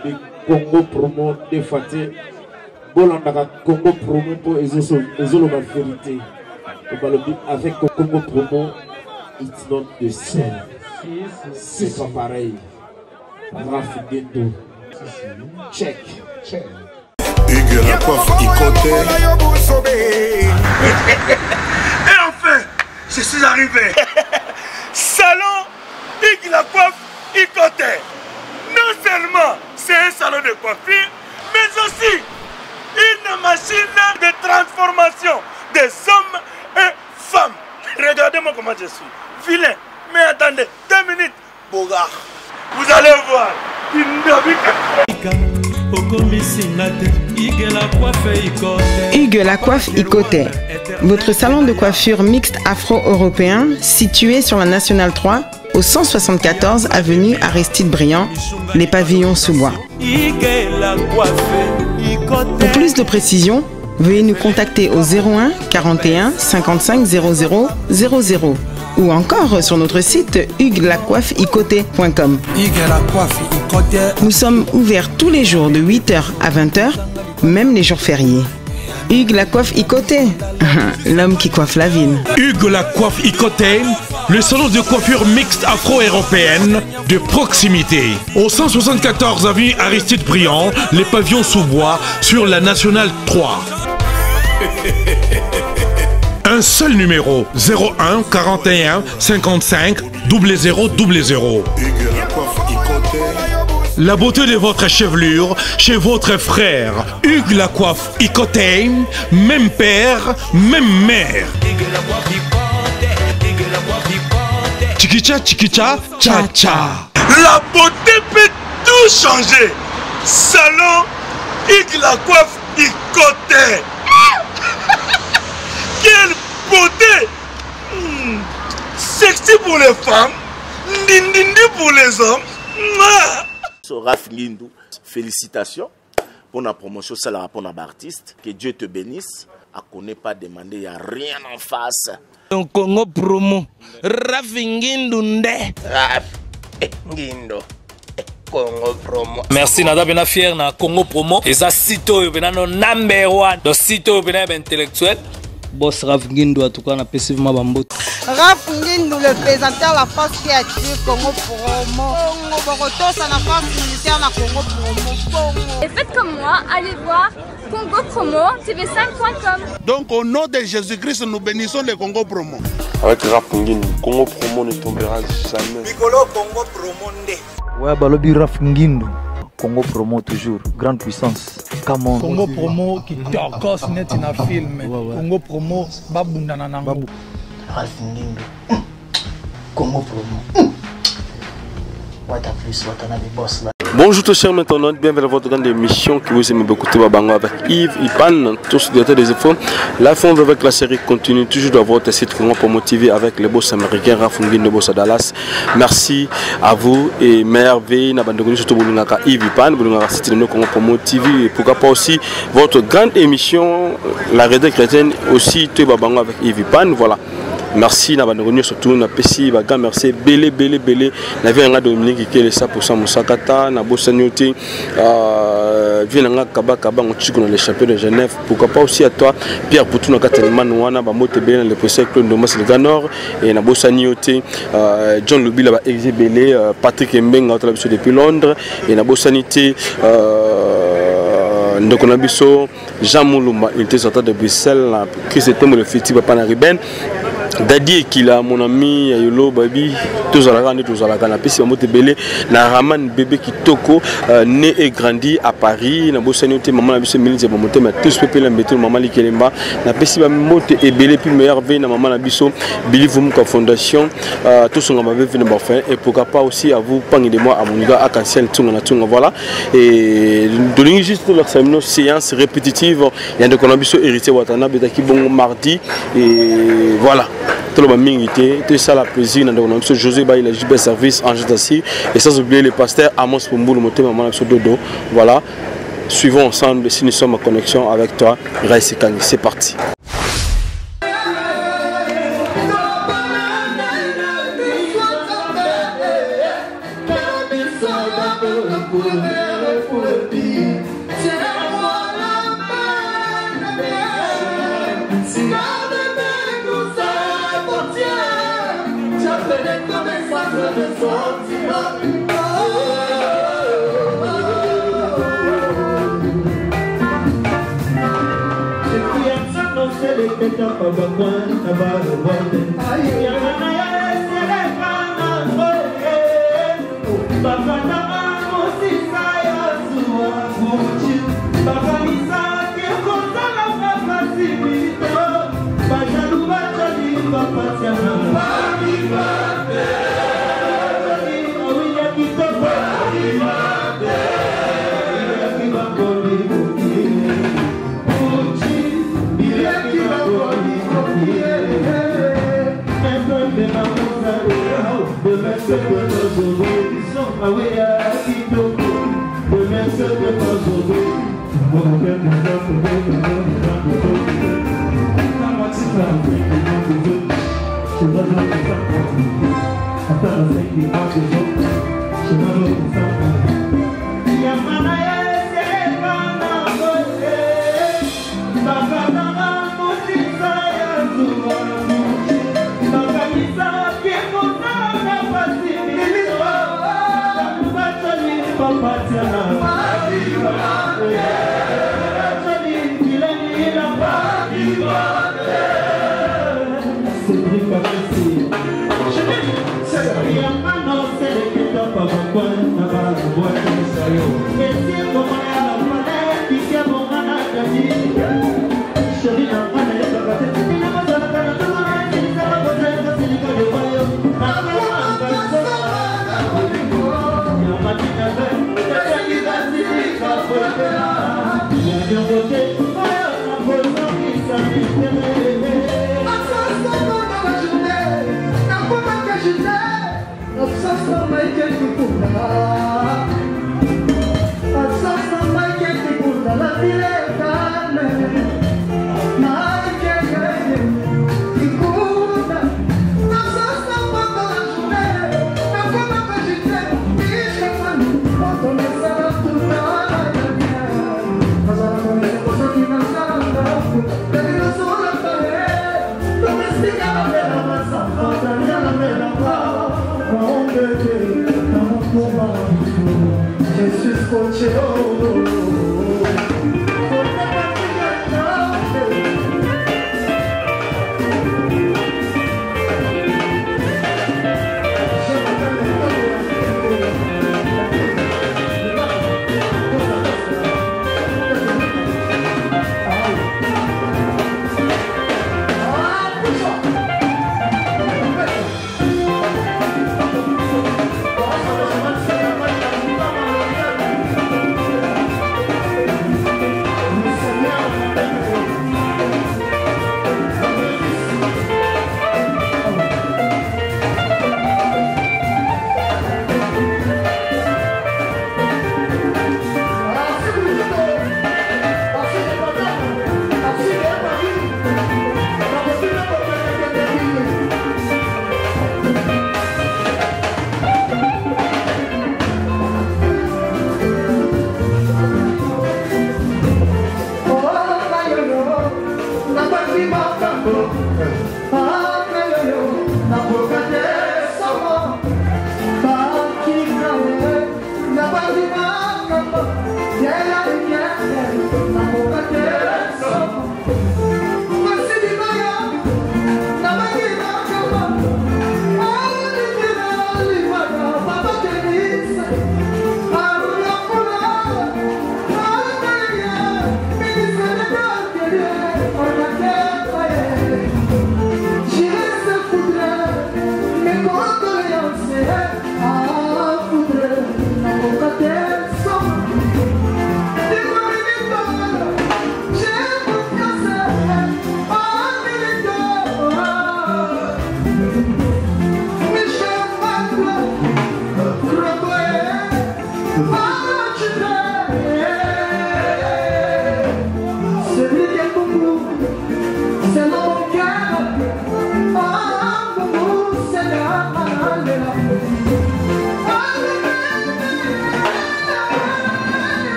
balobi Congo promo de Faté. Bolandaka Congo promo pour ezoloba vérité. Balobi avec Congo promo, it's not the same. C'est pas pareil. Rafi Gendo. Check. Hugues la coiffe Ikoté. Et enfin, je suis arrivé. Salon Hugues la coiffe Ikoté. Non seulement c'est un salon de coiffure, mais aussi une machine de transformation des hommes et femmes. Regardez-moi comment je suis. Vilain. Mais attendez, 2 minutes. Bogard. Vous allez voir. Hugues la coiffe Ikoté. Votre salon de coiffure mixte afro-européen situé sur la Nationale 3 au 174 avenue Aristide Briand, les pavillons sous bois. Pour plus de précisions, veuillez nous contacter au 01 41 55 00 00 ou encore sur notre site hugueslacoiffeikoté.com. Nous sommes ouverts tous les jours de 8h à 20h, même les jours fériés. Hugues la coiffe Ikoté, l'homme qui coiffe la ville. Hugues la coiffe Ikoté, le salon de coiffure mixte afro-européenne de proximité. Au 174 avenue Aristide Briand, les pavillons sous bois sur la Nationale 3. Un seul numéro, 01 41 55 00 00. La beauté de votre chevelure chez votre frère. Hugues la coiffe Ikoté, même père, même mère. Chikicha, chikicha, cha cha. La beauté peut tout changer. Salon Hugues la coiffe Ikoté. Quelle beauté! Sexy pour les femmes, ndindi pour les hommes. Raf Ngindou, félicitations pour la promotion, ça la rapport à l'artiste. Que Dieu te bénisse. À connaît pas demander, il n'y a rien en face. Donc Congo promo, Raf Ngindou nde. Raf Ngindou. Congo promo. Merci nada bena fier na Congo promo. Et ça sito bena no number 1. Donc sito bena intellectuel. Boss Raf Ngindou en tout cas on a passivement bambot. Raf Ngindou le présentateur la force créative Congo promo. Boroto ça la force militaire na Congo promo. Et faites comme moi, allez voir Congo promo tv5.com. Donc au nom de Jésus-Christ nous bénissons le Congo promo. Avec Raf Ngindou, Congo promo ne tombera jamais. Piccolo Congo promo nde. Ouais, balobi Raf Ngindou. Congo promo toujours, grande puissance. Congo promo qui torcos net na film. Congo promo babunda na nango. Raf Ngindou. Congo promo. Wata plus wata na boss là. Bonjour tous chers maintenant, bienvenue à votre grande émission qui vous aime beaucoup Bango avec Yves Ipan, tous directeurs des infos. La fin avec la série continue toujours dans votre site Congo pour motiver avec les boss américains Raf Ngindou boss à Dallas. Merci à vous et merveille na bandogoni surtout Bulungaka Yves Ipan, Bulungaka site de Congo pour motiver et pourquoi pas aussi votre grande émission La Rédé chrétienne aussi tout Bango avec Yves Ipan, voilà. Merci na bandogoni surtout na pesi baga merci belé na vie Dominique qui est le 100% Moussakata na Bossagnoté vient kaba on chico dans les champions de Genève, pourquoi pas aussi à toi Pierre Poutou na Katelman wana ba moté belé le procès Claude Domas le Ganor et na Bossagnoté John Lubila ba exibelé Patrick Mbenga depuis Londres et na Bossagnoté donc on a biso Jean Moulumba il était sorti de Bruxelles qui c'était le fiti papa na Riben Dadi qui a mon ami Yolo Baby tous à la piste moté belé na Raman bébé qui toko né et grandi à Paris na Bossagnoté maman na biso milite ba moté mais tous peuple la météo maman Likelemba na piste ba moté et belé puis meilleur veille na maman na biso Billy Vumuka Fondation tous on va venir ba faire et pourquoi pas aussi à vous pangi de moi à mon gars à Cancel tunga na tunga voilà et donner juste leur séance répétitive il y a de qu'on a biso héritier Watana betaki bon mardi et voilà tout le monde mérité, tout ça la plaisir dans le José Baï le JB service en Jétassi et sans oublier le pasteur Amos Pumbou le moté maman sur dodo voilà suivons ensemble si nous sommes en connexion avec toi Raïs Kani c'est parti. pour le pire. Tiens-moi la main, si garde tout ça t'obtient, j'appelle comme un sacre de sentiments.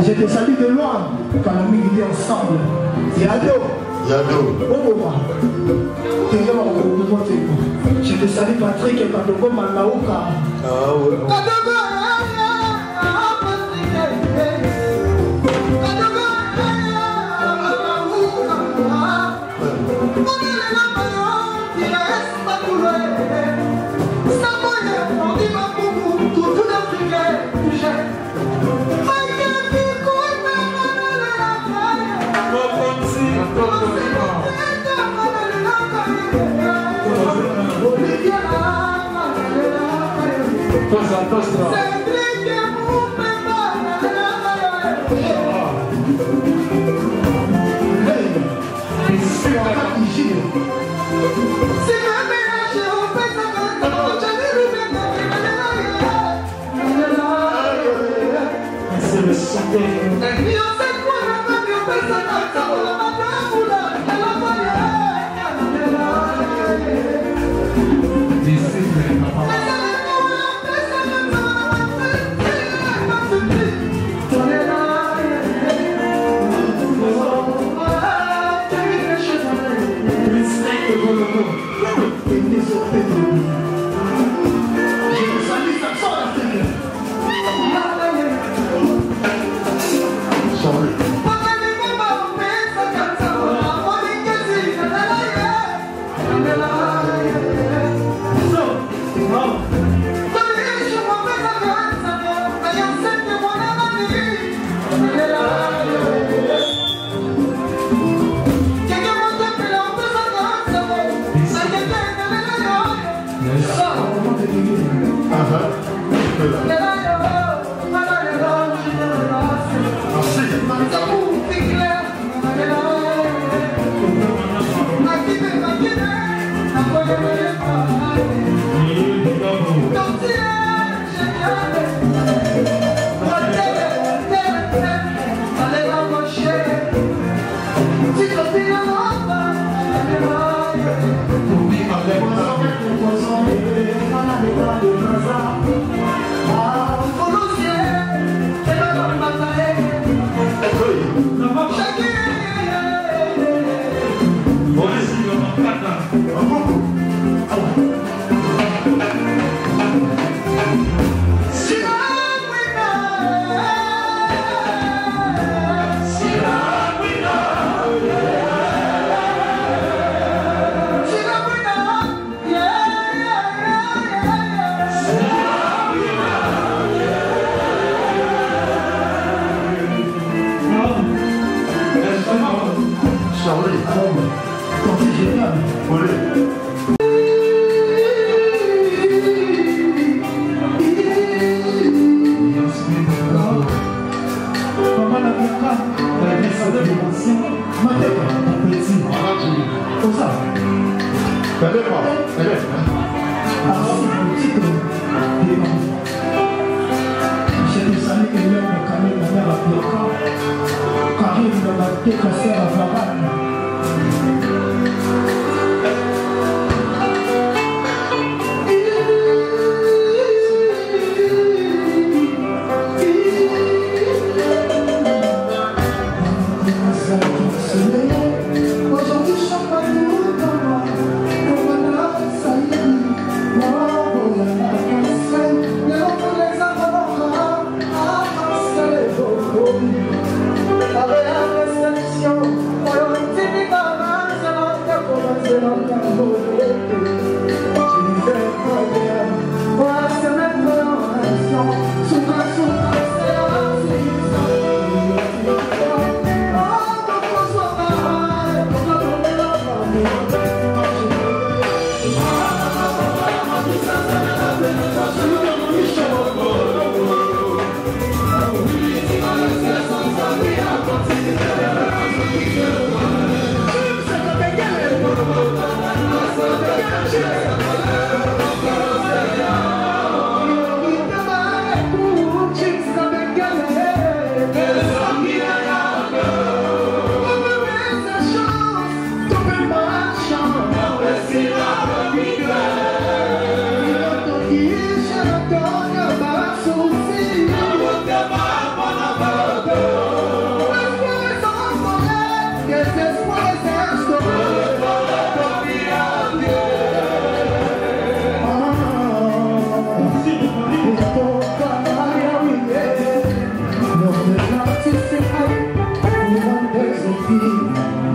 Je te salue de loin, quand on milité ensemble. Yado. Je te salue Patrick et Kadogo Malaoka.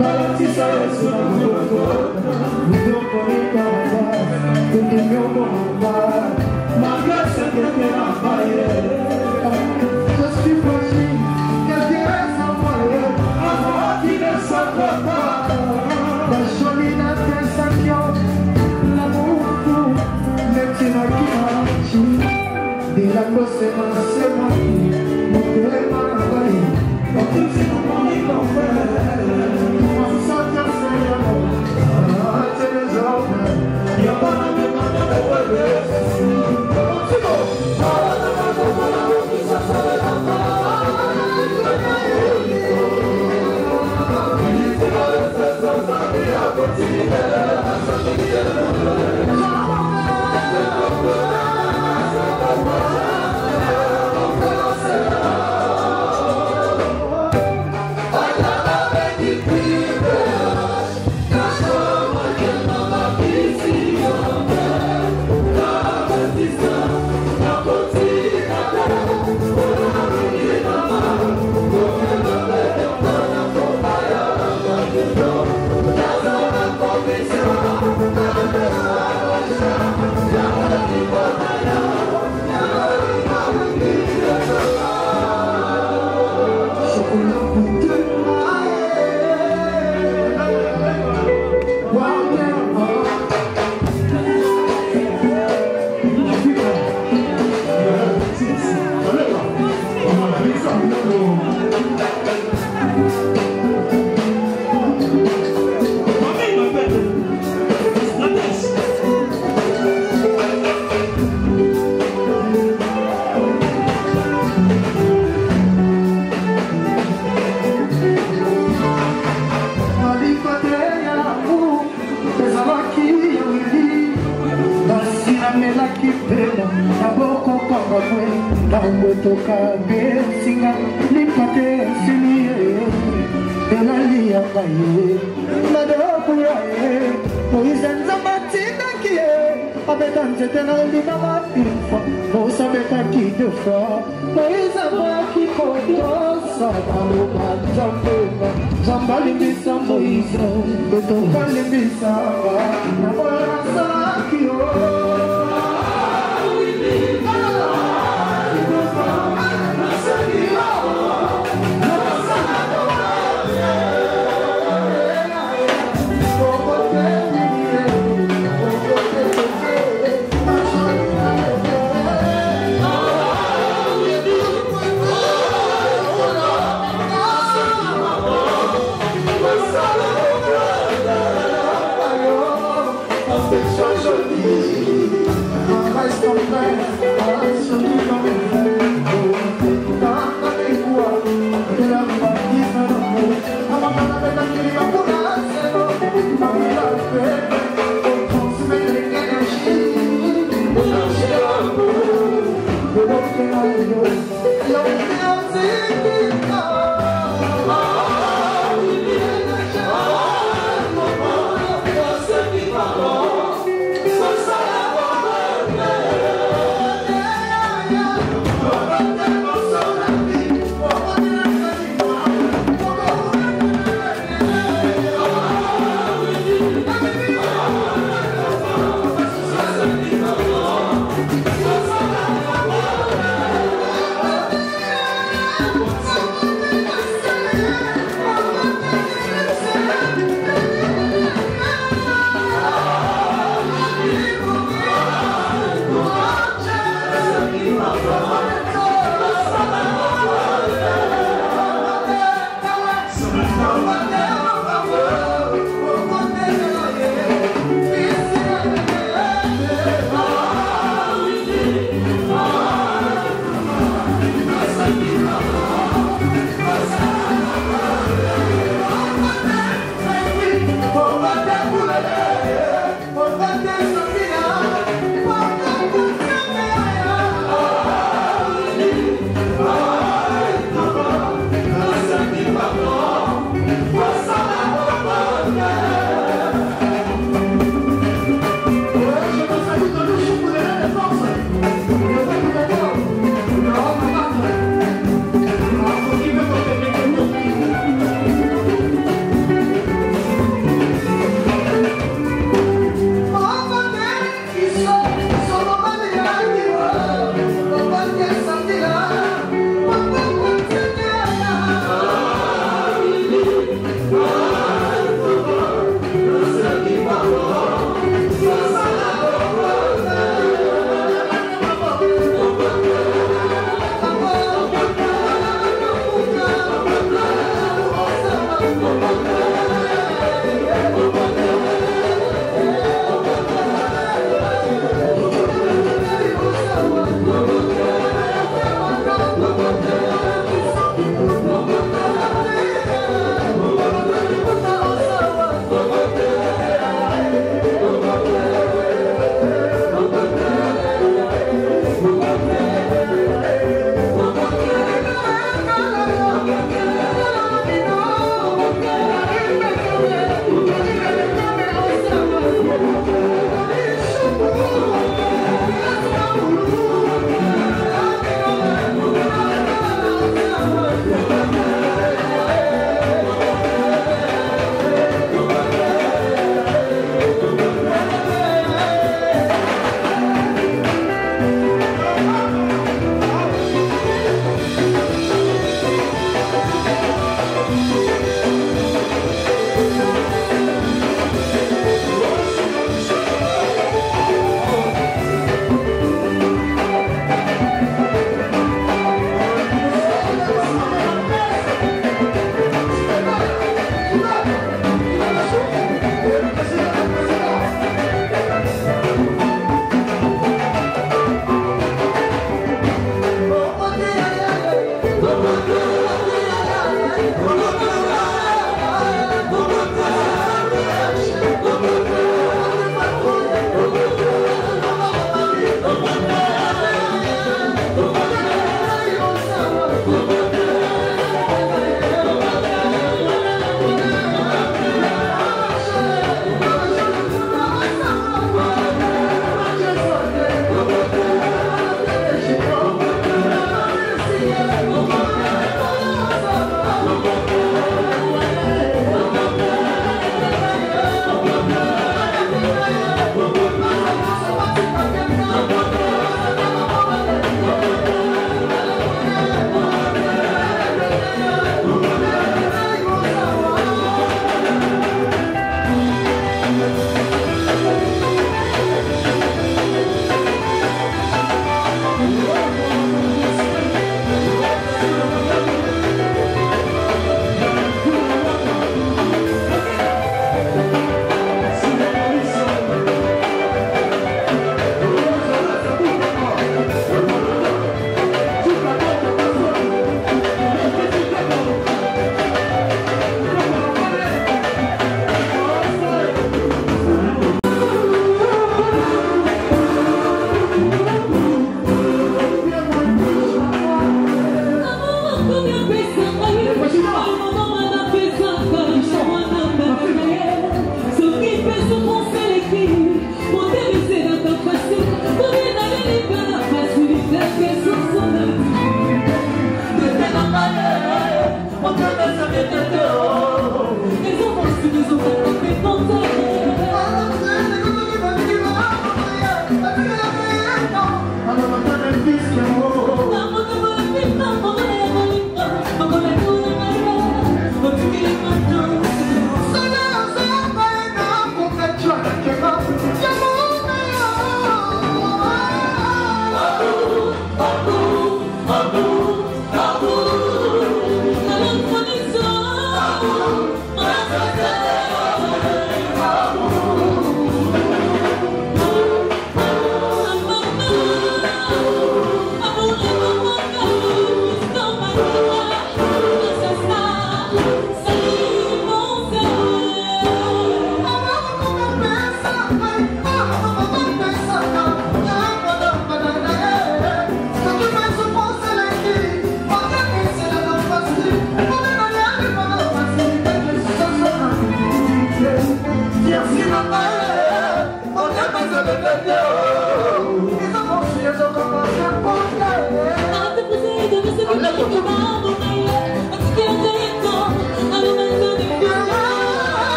balatisa Yesu na maboko mudoko mikanda kundimi omomba magasa kete na baye je suis fragile quelqu'un sans moyen avant qu'il ne soit pas la jolie na sensation l'amour metina kimachi dilando sema sema motema na baye otisi mami toka besinga lipate sinie elalia kaye madoko yae moizenza matina kie abetanje tena limama ilfa mosabeta ki deux fois moiza ki kotosa kaluba jambena jambali bisa moizo betoka libisa na bosa kio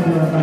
Yeah.